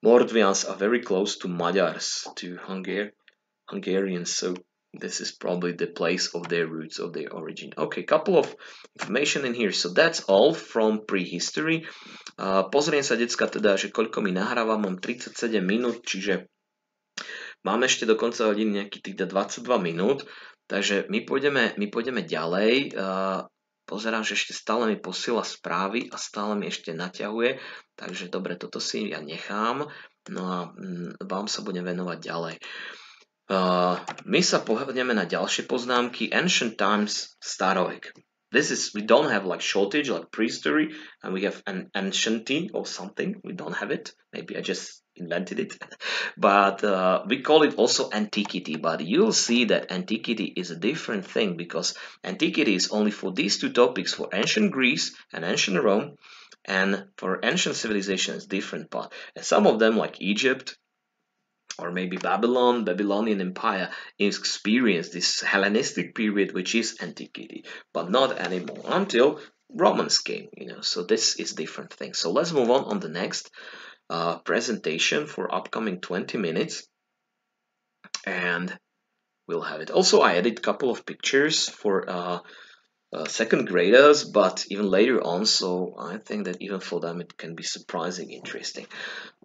Mordvians are very close to Magyars, to Hungarians, so this is probably the place of their roots, of their origin. Okay, couple of information in here. So that's all from prehistory. Pozriem sa, decka, teda, že koľko mi nahráva. Mám 37 minút, čiže máme ešte do konca hodiny nejakých tých 22 minút. Takže my pôjdeme ďalej. Pozerám, že ešte stále mi posiela správy a stále mi ešte naťahuje. Takže dobre, toto si ja nechám. No a vám sa budem venovať ďalej. My sa pohneme na ďalšie poznámky. Ancient times, starovek. We don't have like shortage like prehistory, and we have an ancienty or something. We don't have it. Maybe I just invented it, but we call it also antiquity. But you'll see that antiquity is a different thing, because antiquity is only for these two topics, for ancient Greece and ancient Rome, and for ancient civilizations, different part. And some of them, like Egypt, or maybe Babylonian Empire, experienced this Hellenistic period, which is antiquity, but not anymore until Romans came, so this is different thing. So let's move on the next presentation for upcoming 20 minutes, and we'll have it. Also, I added a couple of pictures for second graders, but even later on, so I think that even for them it can be surprising interesting.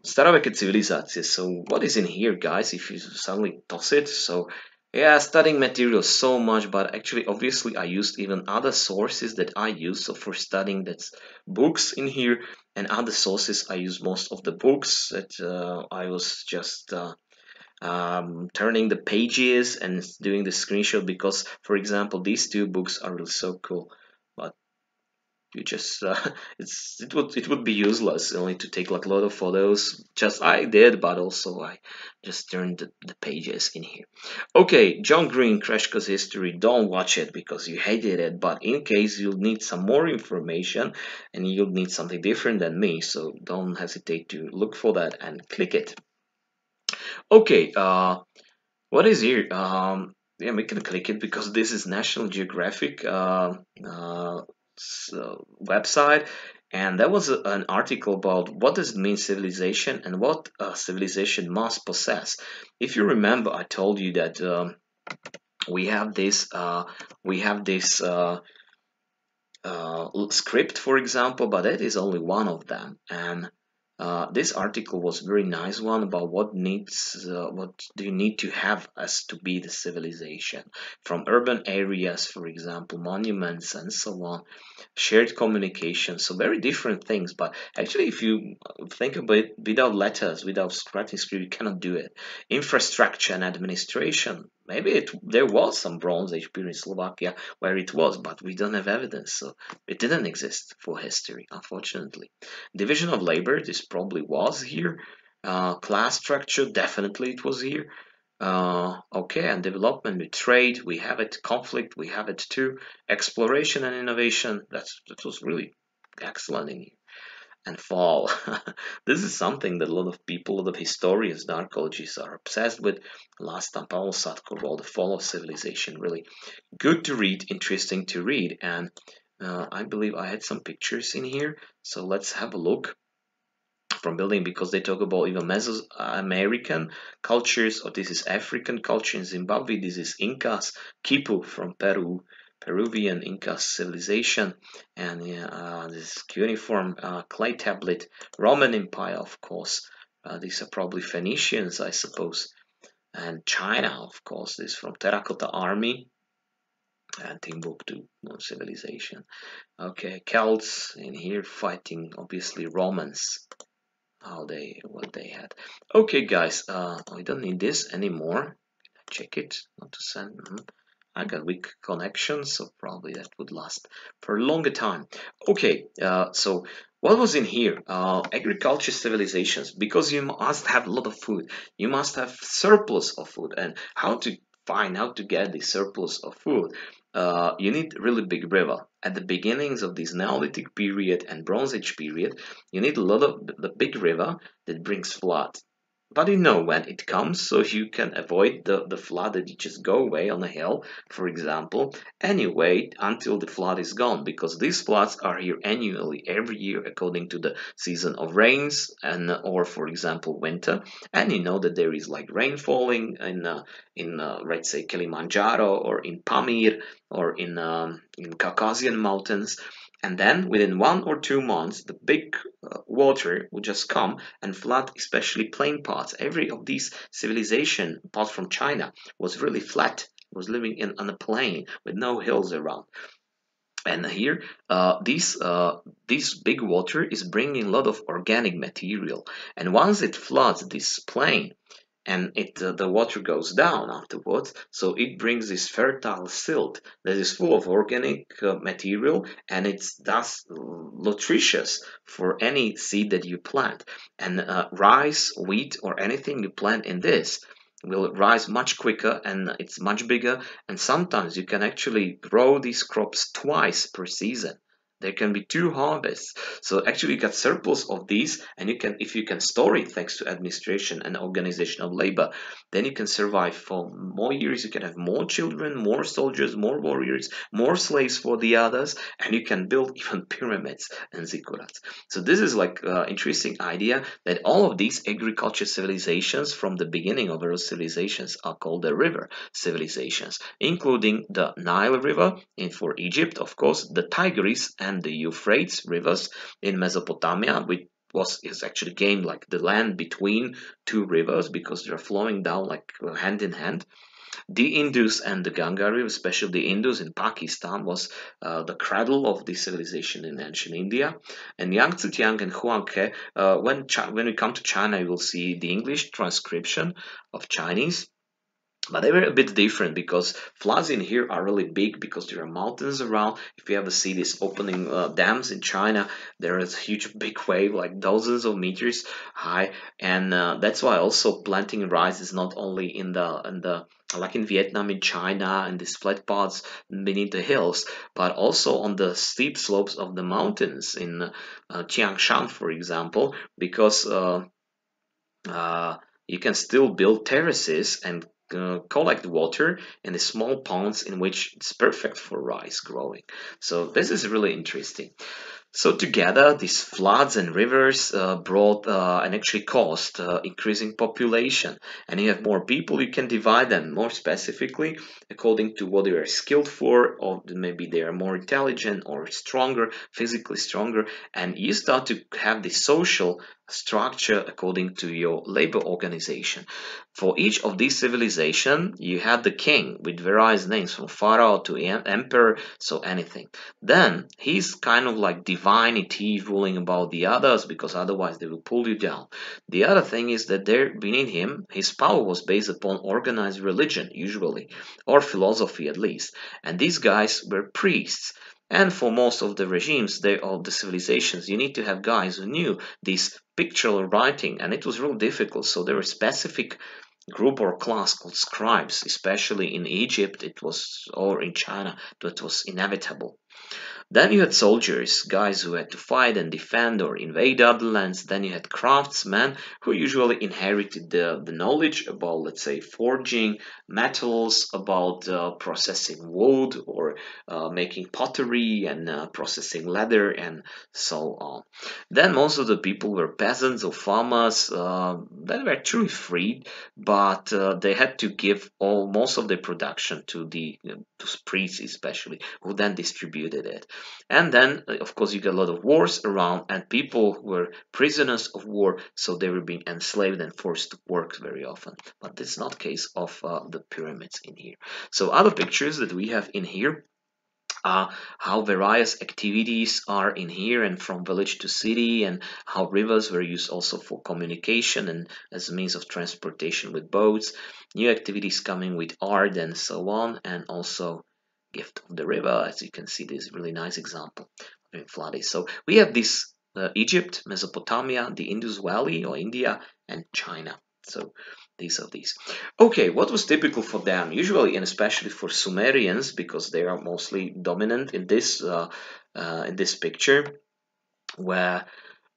Staroveké civilizácie. So what is in here, guys, if you suddenly toss it? So yeah, studying materials so much, but actually obviously I used even other sources that I use. So for studying, that's books in here, and other sources I use most of the books that I was just turning the pages and doing the screenshot, because for example these two books are really so cool, but you just it would be useless only to take like a lot of photos. Just I did, but also I just turned the pages in here. Okay, John Green, Crash Course History. Don't watch it because you hated it, but in case you'll need some more information and you'll need something different than me, so don't hesitate to look for that and click it. Okay, what is here? Yeah, we can click it because this is National Geographic website, and that was an article about what does it mean civilization and what civilization must possess. If you remember, I told you that we have this script, for example, but that is only one of them. And this article was a very nice one about what do you need to have as to be the civilization, from urban areas, for example, monuments and so on, shared communication, so very different things. But actually, if you think about it, without letters, without writing script, you cannot do it. Infrastructure and administration, maybe there was some Bronze Age period in Slovakia where it was, but we don't have evidence, so it didn't exist for history, unfortunately. Division of labor, this probably was here. Class structure, definitely it was here. Okay, and development with trade, we have it. Conflict, we have it too. Exploration and innovation, that was really excellent in here. And fall, this is something that a lot of people, a lot of historians and archaeologists are obsessed with. Last time, Paul Sadko wrote The Fall of Civilization, really good to read, interesting to read, and I believe I had some pictures in here, so let's have a look from building, because they talk about even Mesoamerican cultures, or this is African culture in Zimbabwe, this is Incas, Quipu from Peru, Peruvian Inca civilization, and this cuneiform clay tablet, Roman Empire, of course. These are probably Phoenicians, I suppose, and China, of course. This is from Terracotta Army and Timbuktu civilization. Okay, Celts in here fighting, obviously Romans. What they had. Okay, guys, we don't need this anymore. Check it, not to send. I got weak connection, so probably that would last for a longer time. Okay, so what was in here? Agriculture civilizations, because you must have a lot of food. You must have surplus of food, and how to find out to get the surplus of food? You need really big river. At the beginnings of this Neolithic period and Bronze Age period, you need a lot of the big river that brings flood. But you know when it comes, so you can avoid the flood that you just go away on a hill, for example, and you wait until the flood is gone, because these floods are here annually, every year, according to the season of rains, and or for example winter, and you know that there is like rain falling in let's say Kilimanjaro or in Pamir or in Caucasian mountains. And then within 1 or 2 months, the big water would just come and flood, especially plain parts. Every of these civilization, apart from China, was really flat. Was living on a plain with no hills around. And here, this big water is bringing a lot of organic material. And once it floods this plain, and the water goes down afterwards, so it brings this fertile silt that is full of organic material, and it's thus nutritious for any seed that you plant. And rice, wheat, or anything you plant in this will rise much quicker, and it's much bigger, and sometimes you can actually grow these crops twice per season. There can be 2 harvests. So actually you got surplus of these, and you can, if you can store it thanks to administration and organization of labor, then you can survive for more years. You can have more children, more soldiers, more warriors, more slaves for the others, and you can build even pyramids and ziggurats. So this is like interesting idea that all of these agriculture civilizations from the beginning of our civilizations are called the river civilizations, including the Nile River for Egypt, of course, the Tigris and the Euphrates rivers in Mesopotamia, which is actually gained like the land between 2 rivers because they're flowing down like hand in hand. The Indus and the Ganga River, especially the Indus in Pakistan, was the cradle of the civilization in ancient India. And Yangtze Kiang and Huanghe, when we come to China, you will see the English transcription of Chinese. But they were a bit different because floods in here are really big because there are mountains around. If you ever see these opening dams in China, there is a huge big wave, like dozens of meters high, and that's why also planting rice is not only in the like in Vietnam, in China, and these flat parts beneath the hills, but also on the steep slopes of the mountains in Chiang Shan, for example, because you can still build terraces and collect water in the small ponds in which it's perfect for rice growing. So this is really interesting. So together, these floods and rivers brought and actually caused increasing population. And you have more people, you can divide them more specifically according to what they are skilled for, or maybe they are more intelligent or stronger, physically stronger. And you start to have the social structure according to your labor organization. For each of these civilizations, you had the king with various names from pharaoh to emperor, so anything. Then he's kind of like divinity ruling about the others because otherwise they will pull you down. The other thing is that there beneath him, his power was based upon organized religion, usually, or philosophy at least. And these guys were priests. And for most of the regimes, of the civilizations, you need to have guys who knew this pictorial writing, and it was real difficult. So there were specific group or class called scribes, especially in Egypt, it was, or in China, that was inevitable. Then you had soldiers, guys who had to fight and defend or invade other lands. Then you had craftsmen who usually inherited the knowledge about, let's say, forging metals, about processing wood or making pottery and processing leather and so on. Then most of the people were peasants or farmers that were truly freed, but they had to give most of their production to the to priests, especially, who then distributed it. And then, of course, you get a lot of wars around, and people were prisoners of war, so they were being enslaved and forced to work very often. But that's not the case of the pyramids in here. So other pictures that we have in here, how various activities are in here and from village to city, and how rivers were used also for communication and as a means of transportation with boats, new activities coming with art and so on, and also gift of the river. As you can see, this really nice example during flooding. So we have this Egypt, Mesopotamia, the Indus Valley or India, and China. So these are these. Okay, what was typical for them? Usually, and especially for Sumerians, because they are mostly dominant in this picture, where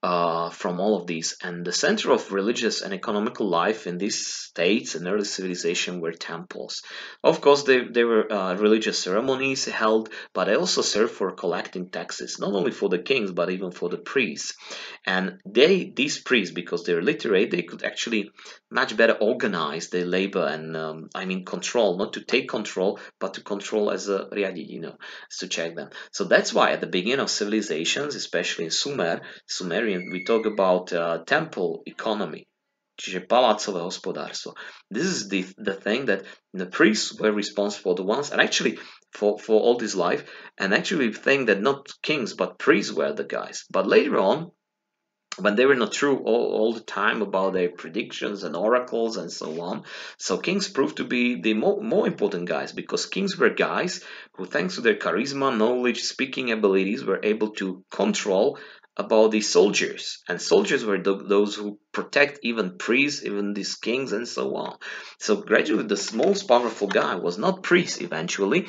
from all of these. And the center of religious and economical life in these states and early civilization were temples. Of course, they were religious ceremonies held, but they also served for collecting taxes, not only for the kings, but even for the priests. And these priests, because they're literate, they could actually much better organize their labor and, control, not to take control, but to control as a riadi, to check them. So that's why at the beginning of civilizations, especially in Sumerian, we talk about temple economy, čiže palácové hospodárstvo. This is the thing that the priests were responsible, the ones, and actually for all this life, and actually think that not kings but priests were the guys. But later on, when they were not true all the time about their predictions and oracles and so on. So kings proved to be the more important guys, because kings were guys who, thanks to their charisma, knowledge, speaking abilities, were able to control about the soldiers. And soldiers were those who protect even priests, even these kings and so on. So gradually the most powerful guy was not priest eventually,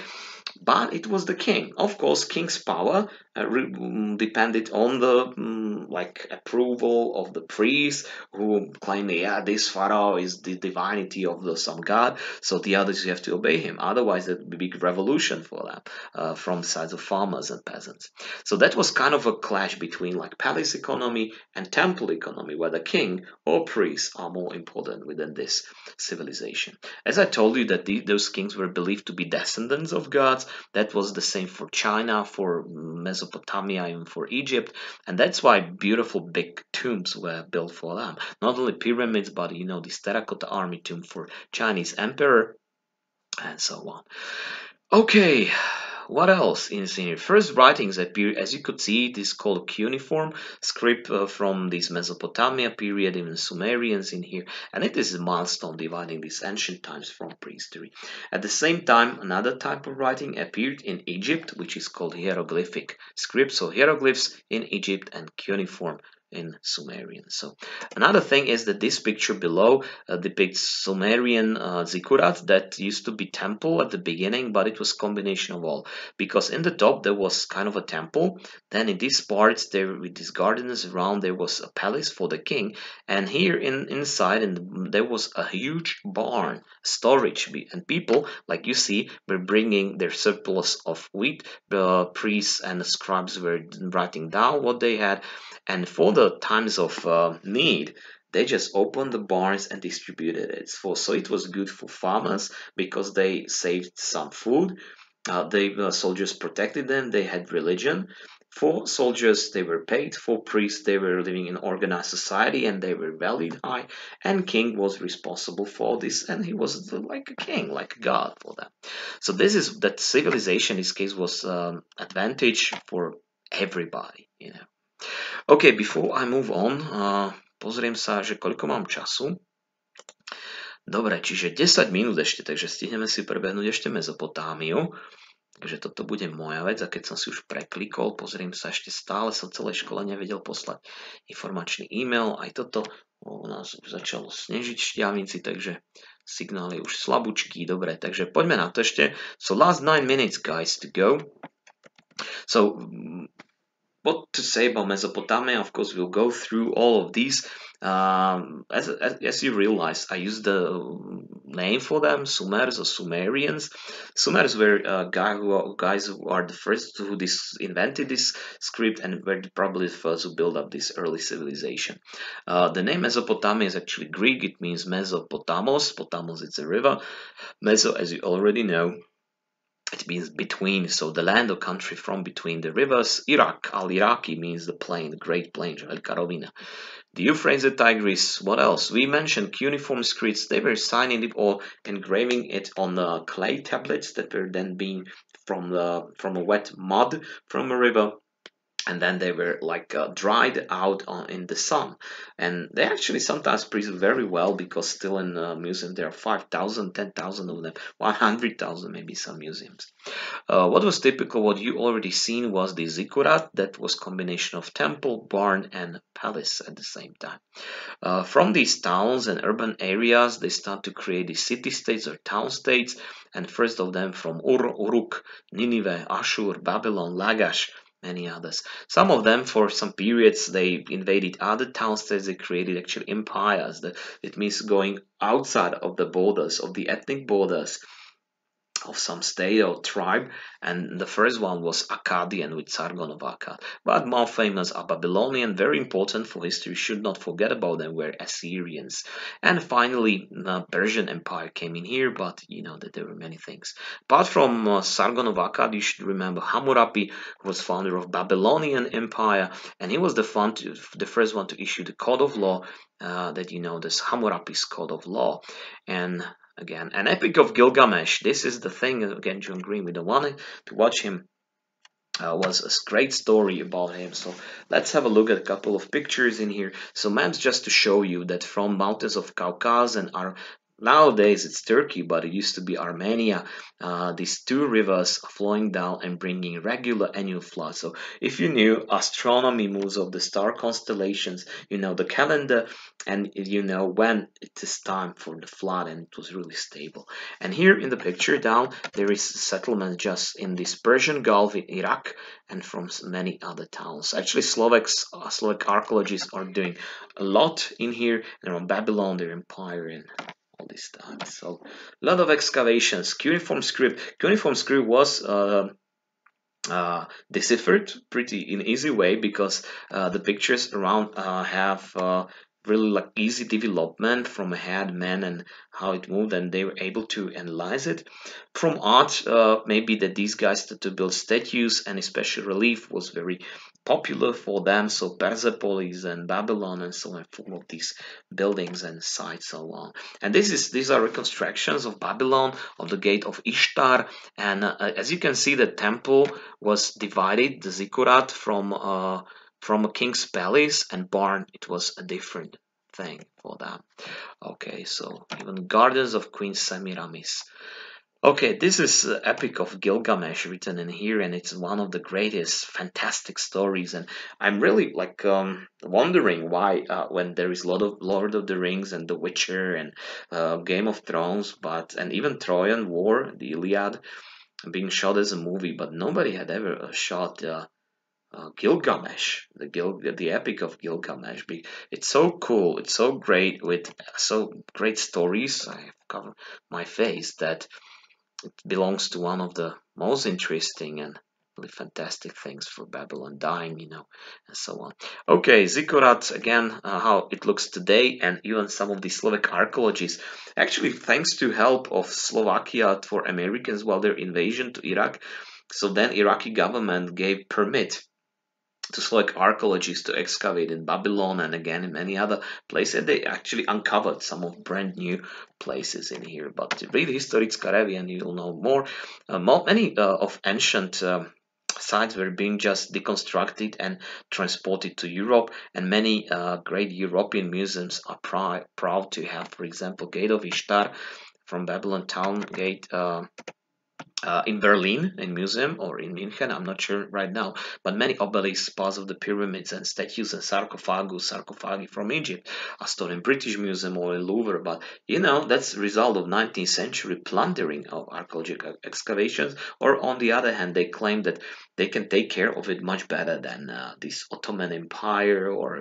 but it was the king. Of course, king's power depended on the approval of the priest, who claimed, yeah, this pharaoh is the divinity of some god, so the others you have to obey him. Otherwise, it would be a big revolution for them from the sides of farmers and peasants. So that was kind of a clash between like palace economy and temple economy, where the king or priests are more important within this civilization. As I told you that those kings were believed to be descendants of gods, that was the same for China, for Mesopotamia, and for Egypt, and that's why beautiful big tombs were built for them. Not only pyramids, but this terracotta army tomb for Chinese emperor, and so on. Okay, what else is in here? First writings appear, as you could see, it is called cuneiform script from this Mesopotamia period, even Sumerians in here, and it is a milestone dividing these ancient times from prehistory. At the same time, another type of writing appeared in Egypt, which is called hieroglyphic script, so hieroglyphs in Egypt and cuneiform in Sumerian. So another thing is that this picture below depicts Sumerian Zekurat that used to be temple at the beginning, but it was combination of all, because in the top there was kind of a temple, then in these parts there with these gardens around there was a palace for the king, and here inside there was a huge barn storage, and people, like you see, were bringing their surplus of wheat. The priests and the scribes were writing down what they had, and for the times of need, they just opened the barns and distributed it. So it was good for farmers because they saved some food. The soldiers protected them. They had religion. For soldiers, they were paid. For priests, they were living in organized society and they were valued high. And king was responsible for this, and he was like a king, like a god for them. So this is that civilization. In this case, was advantage for everybody. OK, before I move on, pozriem sa, že koľko mám času. Dobre, čiže 10 minút ešte, takže stihneme si prebehnúť ešte Mezopotámiu. Takže toto bude moja vec a keď som si už preklikol, pozriem sa, ešte stále som celé škole nevedel poslať informačný e-mail. Aj toto u nás už začalo snežiť v Štiavnici, takže signál je už slabúčký. Dobre, takže poďme na to ešte. So last 9 minutes, guys, to go. So what to say about Mesopotamia? Of course, we'll go through all of these. As you realize, I used the name for them, Sumers or Sumerians. Sumers were guys who are the first who invented this script and were probably the first who built up this early civilization. The name Mesopotamia is actually Greek. It means Mesopotamos. Potamos, it's a river. Meso, as you already know, it means between, so the land or country from between the rivers. Iraq, al-Iraqi means the plain, the great plain, Velká rovina. The Euphrates, the Tigris, what else? We mentioned cuneiform scripts. They were signing it or engraving it on the clay tablets that were then being from a wet mud from a river. And then they were like dried out in the sun, and they actually sometimes preserve very well because still in the museum there are 5,000, 10,000 of them, 100,000 maybe some museums. What was typical, what you already seen, was the Zekurat, that was combination of temple, barn, and palace at the same time. From these towns and urban areas, they start to create these city-states or town-states, and first of them from Uruk, Nineveh, Ashur, Babylon, Lagash, many others. Some of them, for some periods, they invaded other town states. They created actually empires. It means going outside of the borders, of the ethnic borders of some state or tribe, and the first one was Akkadian with Sargon of Akkad. But more famous are Babylonian, very important for history, should not forget about them, were Assyrians. And finally, the Persian Empire came in here, but you know that there were many things. Apart from Sargon of Akkad, you should remember Hammurapi, who was founder of Babylonian Empire, and he was the first one to issue the Code of Law, that you know, this Hammurapi's Code of Law. And again, an epic of Gilgamesh. This is the thing, again, John Green, we don't want to watch him. Was a great story about him. So let's have a look at a couple of pictures in here. So maps just to show you that from mountains of Caucasus and nowadays it's Turkey, but it used to be Armenia. These two rivers flowing down and bringing regular annual floods. So if you knew astronomy moves of the star constellations, you know the calendar, and you know when it is time for the flood, and it was really stable. And here in the picture down, there is a settlement just in this Persian Gulf in Iraq and from many other towns. Actually, Slovak archaeologists are doing a lot in here, and on Babylon, their empire, and all this time. So a lot of excavations. Cuneiform script was deciphered pretty in easy way because the pictures around have really like easy development from a head, man, and how it moved, and they were able to analyze it. From art, maybe that these guys to build statues and especially relief was very popular for them. So Persepolis and Babylon and so on, full of these buildings and sites so on. And these are reconstructions of Babylon, of the gate of Ishtar, and as you can see, the temple was divided, the Zikurat, from a king's palace, and barn, it was a different thing for them. Okay, so even gardens of Queen Semiramis. Okay, this is Epic of Gilgamesh written in here, and it's one of the greatest fantastic stories. And I'm really like wondering why when there is a lot of Lord of the Rings and The Witcher and Game of Thrones, and even Trojan War, the Iliad, being shot as a movie, but nobody had ever shot Gilgamesh, the Epic of Gilgamesh. It's so cool. It's so great with so great stories. I have covered my face that it belongs to one of the most interesting and really fantastic things for Babylon dying, and so on. Okay, Zikurat, again, how it looks today, and even some of the Slovak archaeologists, actually thanks to help of Slovakia for Americans while their invasion to Iraq. So then Iraqi government gave permit to Slovak archaeologists to excavate in Babylon and again in many other places. They actually uncovered some of brand new places in here. But read Historická review and you'll know more. Many of ancient sites were being just deconstructed and transported to Europe, and many great European museums are proud to have, for example, Gate of Ishtar from Babylon Town Gate. In Berlin, in museum, or in München, I'm not sure right now, but many obelisks, parts of the pyramids and statues and sarcophagi from Egypt are stored in British Museum or in Louvre. But that's the result of 19th century plundering of archaeological excavations. Or on the other hand, they claim that they can take care of it much better than this Ottoman Empire or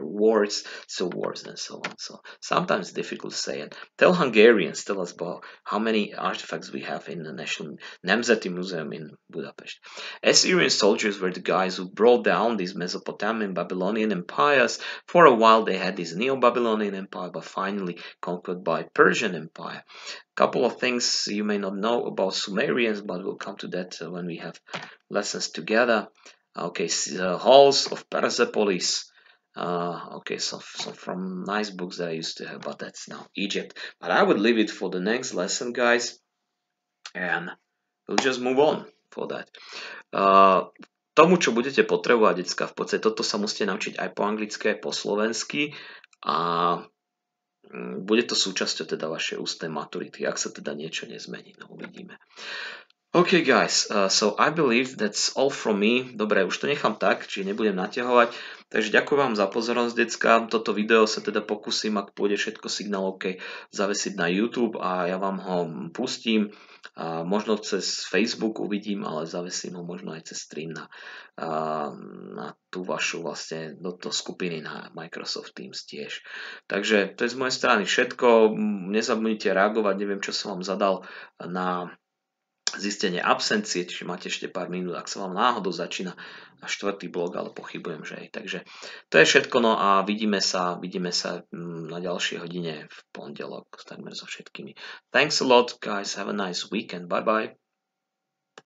civil wars and so on. So sometimes difficult to say. And tell Hungarians, tell us about how many artifacts we have in the National Nemzeti Museum in Budapest. Assyrian soldiers were the guys who brought down these Mesopotamian Babylonian empires. For a while they had this Neo-Babylonian empire, but finally conquered by Persian Empire. Couple of things you may not know about Sumerians, but we'll come to that when we have lessons together. Okay, halls of Persepolis. Okay, so from nice books that I used to have, but that's now Egypt. But I would leave it for the next lesson, guys, and we'll just move on for that. Tomu, čo budete potrebovať, decka, v podstate toto sa musíte naučiť aj po anglicky, aj po slovensky a bude to súčasťou teda vašej ústnej maturity, ak sa teda niečo nezmení, no uvidíme. Okay guys, so I believe that's all from me. Dobre, už to nechám tak, čiže nebudem naťahovať. Takže ďakujem vám za pozornosť, decka. Toto video sa teda pokúsim, ak pôjde všetko signál OK, zavesiť na YouTube a ja vám ho pustím. Možno cez Facebook uvidím, ale zavesím ho možno aj cez stream na tú vašu vlastne do skupiny na Microsoft Teams tiež. Takže to je z mojej strany všetko. Nezabudnite reagovať, neviem, čo som vám zadal na zistenie absencie, čiže máte ešte pár minút, ak sa vám náhodou začína 4. blok, ale pochybujem, že aj. Takže to je všetko, no a vidíme sa na ďalšej hodine v pondelok takmer so všetkými. Thanks a lot, guys, have a nice weekend, bye bye.